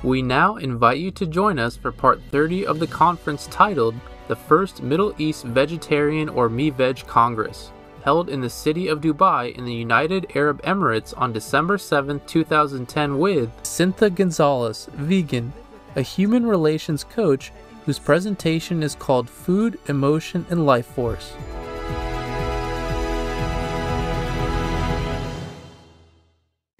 We now invite you to join us for part 30 of the conference titled the First Middle East Vegetarian or MEVEG Congress, held in the city of Dubai in the United Arab Emirates on December 7, 2010 with Cynthia Gonzalez, vegan, a human relations coach whose presentation is called Food, Emotion, and Life Force.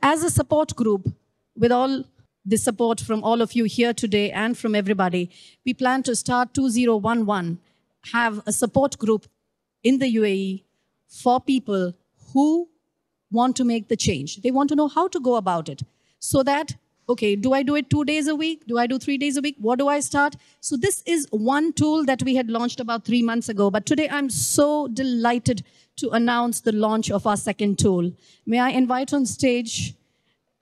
As a support group, with all the support from all of you here today and from everybody, we plan to start 2011, have a support group in the UAE for people who want to make the change. They want to know how to go about it. So that, okay, do I do it 2 days a week? Do I do 3 days a week? What do I start? So this is one tool that we had launched about 3 months ago. But today I'm so delighted to announce the launch of our second tool. May I invite on stage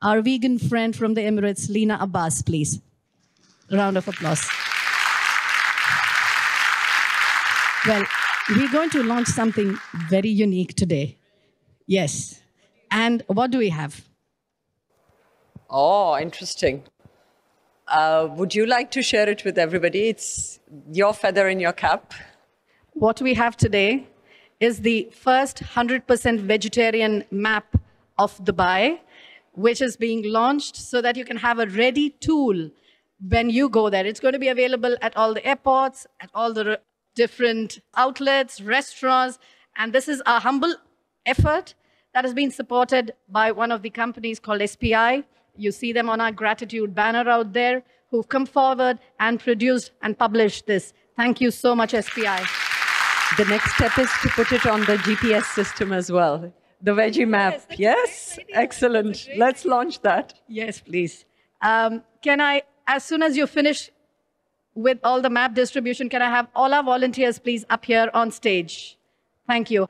our vegan friend from the Emirates, Lina Abbas, please. A round of applause. Well, we're going to launch something very unique today. Yes. And what do we have? Oh, interesting. Would you like to share it with everybody? It's your feather in your cap. What we have today is the first 100% vegetarian map of Dubai, which is being launched so that you can have a ready tool when you go there. It's going to be available at all the airports, at all the different outlets, restaurants, and this is a humble effort that has been supported by one of the companies called SPI. You see them on our gratitude banner out there, who've come forward and produced and published this. Thank you so much, SPI. The next step is to put it on the GPS system as well. The veggie map. Yes, excellent. Let's launch that. Yes, please. Can I, as soon as you finish with all the map distribution, can I have all our volunteers, please, up here on stage? Thank you.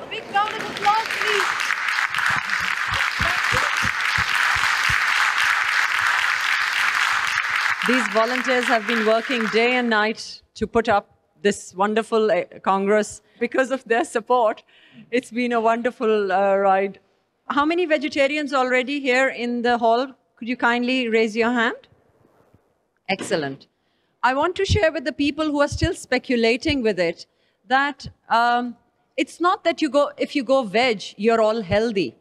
A big round of applause, please. These volunteers have been working day and night to put up this wonderful Congress. Because of their support, it's been a wonderful ride. How many vegetarians already here in the hall? Could you kindly raise your hand? Excellent. I want to share with the people who are still speculating with it that it's not that if you go veg, you're all healthy.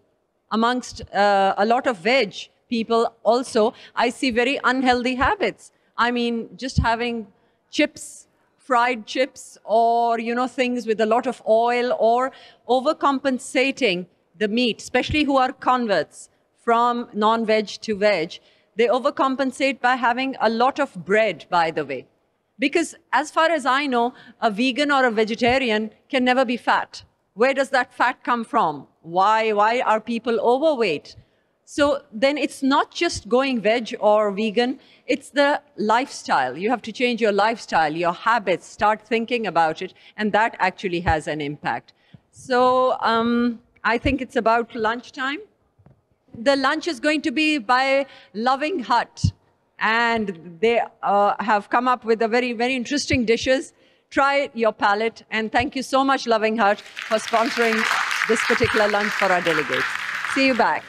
Amongst a lot of veg people also, I see very unhealthy habits. I mean, just having chips, fried chips, or, things with a lot of oil, or overcompensating the meat, especially who are converts from non-veg to veg. They overcompensate by having a lot of bread, by the way. Because as far as I know, a vegan or a vegetarian can never be fat. Where does that fat come from? Why are people overweight? So then it's not just going veg or vegan, it's the lifestyle. You have to change your lifestyle, your habits, start thinking about it, and that actually has an impact. So I think it's about lunchtime. The lunch is going to be by Loving Hut, and they have come up with a very, very interesting dishes. Try your palate, and thank you so much, Loving Hut, for sponsoring this particular lunch for our delegates. See you back.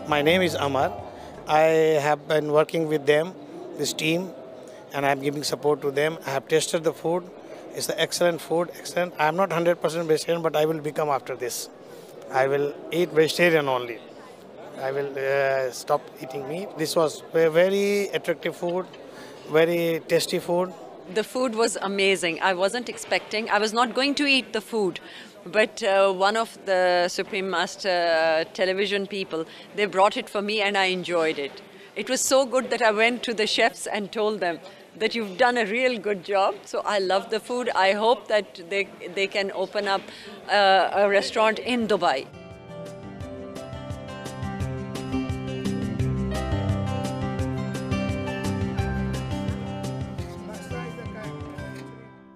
My name is Amar. I have been working with them, this team, and I'm giving support to them. I have tasted the food. It's the excellent food, excellent. I'm not 100% vegetarian, but I will become after this. I will eat vegetarian only. I will stop eating meat. This was a very attractive food, very tasty food. The food was amazing. I wasn't expecting. I was not going to eat the food. but one of the Supreme Master television people, they brought it for me and I enjoyed it. It was so good that I went to the chefs and told them that you've done a real good job. So I love the food. I hope that they can open up a restaurant in Dubai.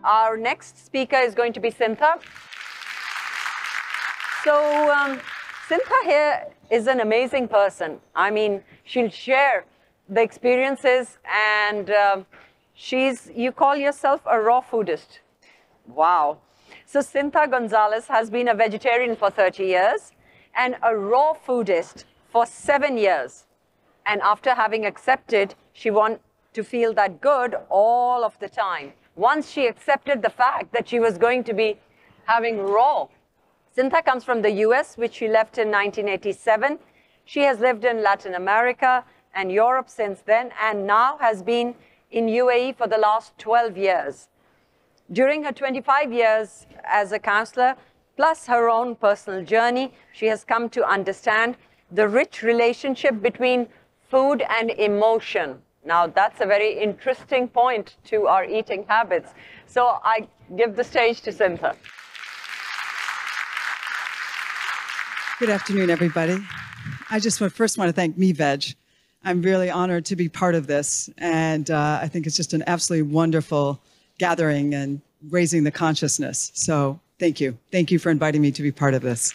Our next speaker is going to be Sintha. So Sintha here is an amazing person. I mean, she'll share the experiences, and you call yourself a raw foodist. Wow. So Sintha Gonzalez has been a vegetarian for 30 years and a raw foodist for 7 years. And after having accepted, she wanted to feel that good all of the time. Once she accepted the fact that she was going to be having raw. Sintha comes from the US, which she left in 1987. She has lived in Latin America and Europe since then, and now has been in UAE for the last 12 years. During her 25 years as a counselor, plus her own personal journey, she has come to understand the rich relationship between food and emotion. Now, that's a very interesting point to our eating habits. So I give the stage to Sintha. Good afternoon, everybody. I just first want to thank MEVEG. I'm really honored to be part of this, and I think it's just an absolutely wonderful gathering and raising the consciousness. So thank you. Thank you for inviting me to be part of this.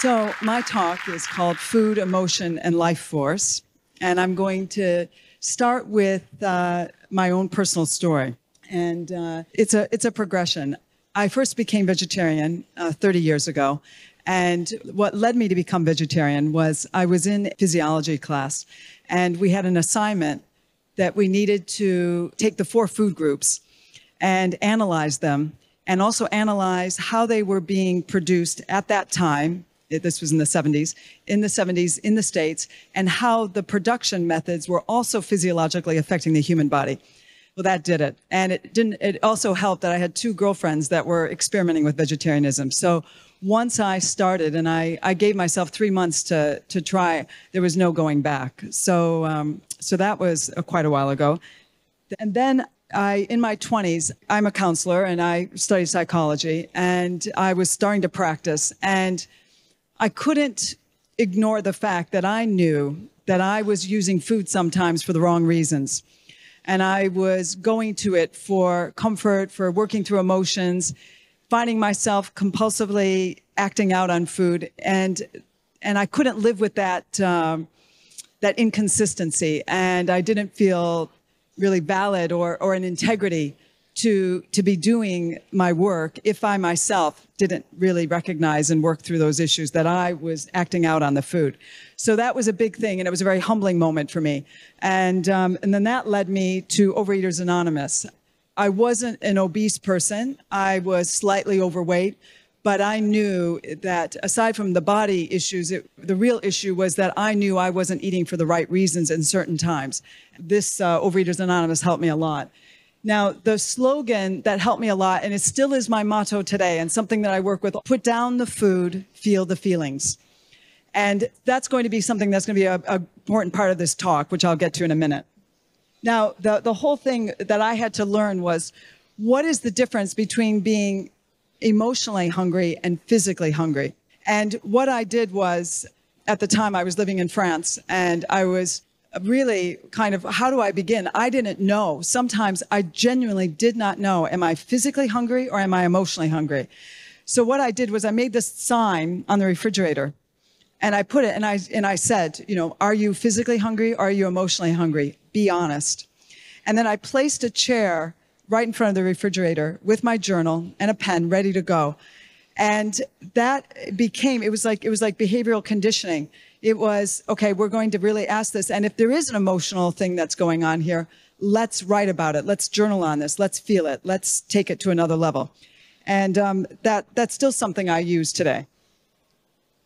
So my talk is called Food, Emotion, and Life Force. And I'm going to start with my own personal story. And it's a progression. I first became vegetarian 30 years ago. And what led me to become vegetarian was I was in physiology class, and we had an assignment that we needed to take the 4 food groups and analyze them, and also analyze how they were being produced at that time. This was in the 70s, in the States, and how the production methods were also physiologically affecting the human body. Well, that did it. And it also helped that I had 2 girlfriends that were experimenting with vegetarianism. So once I started, and I gave myself 3 months to try, there was no going back. So that was quite a while ago. And then in my 20s, I'm a counselor and I studied psychology, and I was starting to practice, and I couldn't ignore the fact that I knew that I was using food sometimes for the wrong reasons. And I was going to it for comfort, for working through emotions, finding myself compulsively acting out on food. And I couldn't live with that inconsistency. And I didn't feel really valid or an integrity to be doing my work if I myself didn't really recognize and work through those issues that I was acting out on the food. So that was a big thing, and it was a very humbling moment for me. And then that led me to Overeaters Anonymous. I wasn't an obese person. I was slightly overweight, but I knew that aside from the body issues, the real issue was that I knew I wasn't eating for the right reasons in certain times. This Overeaters Anonymous helped me a lot. Now, the slogan that helped me a lot, and it still is my motto today, and something that I work with, put down the food, feel the feelings. And that's going to be something that's going to be an important part of this talk, which I'll get to in a minute. Now, the whole thing that I had to learn was, what is the difference between being emotionally hungry and physically hungry? And what I did was, at the time I was living in France, and I was really kind of, how do I begin? I didn't know. Sometimes I genuinely did not know, am I physically hungry or am I emotionally hungry? So what I did was I made this sign on the refrigerator, and I put it, and I said, are you physically hungry or are you emotionally hungry? Be honest. And then I placed a chair right in front of the refrigerator with my journal and a pen ready to go. And that became, it was like behavioral conditioning. It was, okay, we're going to really ask this. And if there is an emotional thing that's going on here, let's write about it. Let's journal on this. Let's feel it. Let's take it to another level. And that's still something I use today.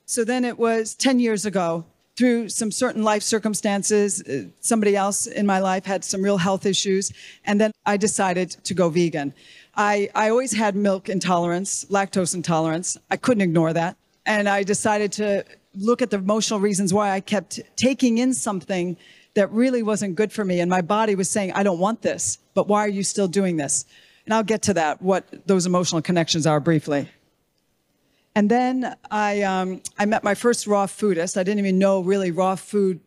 So then it was 10 years ago, through some certain life circumstances, somebody else in my life had some real health issues. And then I decided to go vegan. I always had milk intolerance, lactose intolerance. I couldn't ignore that. And I decided to look at the emotional reasons why I kept taking in something that really wasn't good for me. And my body was saying, I don't want this, but why are you still doing this? And I'll get to that, what those emotional connections are briefly. And then I met my first raw foodist. I didn't even know really raw food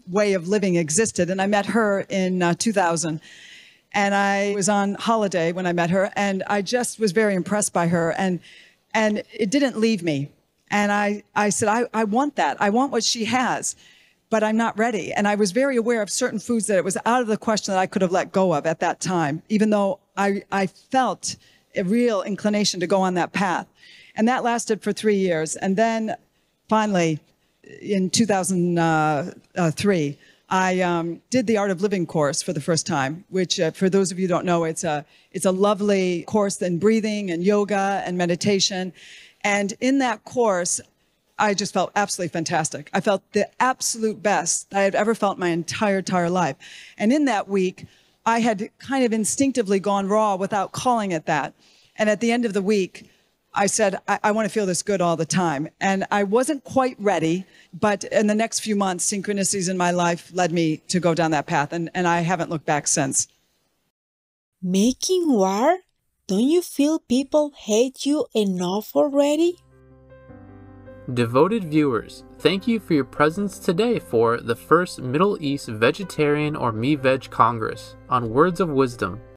way of living existed. And I met her in 2000. And I was on holiday when I met her, and I just was very impressed by her, and it didn't leave me. And I said, I want that. I want what she has, but I'm not ready. And I was very aware of certain foods that it was out of the question that I could have let go of at that time, even though I felt a real inclination to go on that path. And that lasted for 3 years. And then finally, in 2003, I did the Art of Living course for the first time, which for those of you who don't know, it's a lovely course in breathing and yoga and meditation. And in that course, I just felt absolutely fantastic. I felt the absolute best I had ever felt my entire life. And in that week, I had kind of instinctively gone raw without calling it that. And at the end of the week, I said, I want to feel this good all the time. And I wasn't quite ready, but in the next few months, synchronicities in my life led me to go down that path, and I haven't looked back since. Making war? Don't you feel people hate you enough already? Devoted viewers, thank you for your presence today for the first Middle East Vegetarian or MEVEG Congress on Words of Wisdom.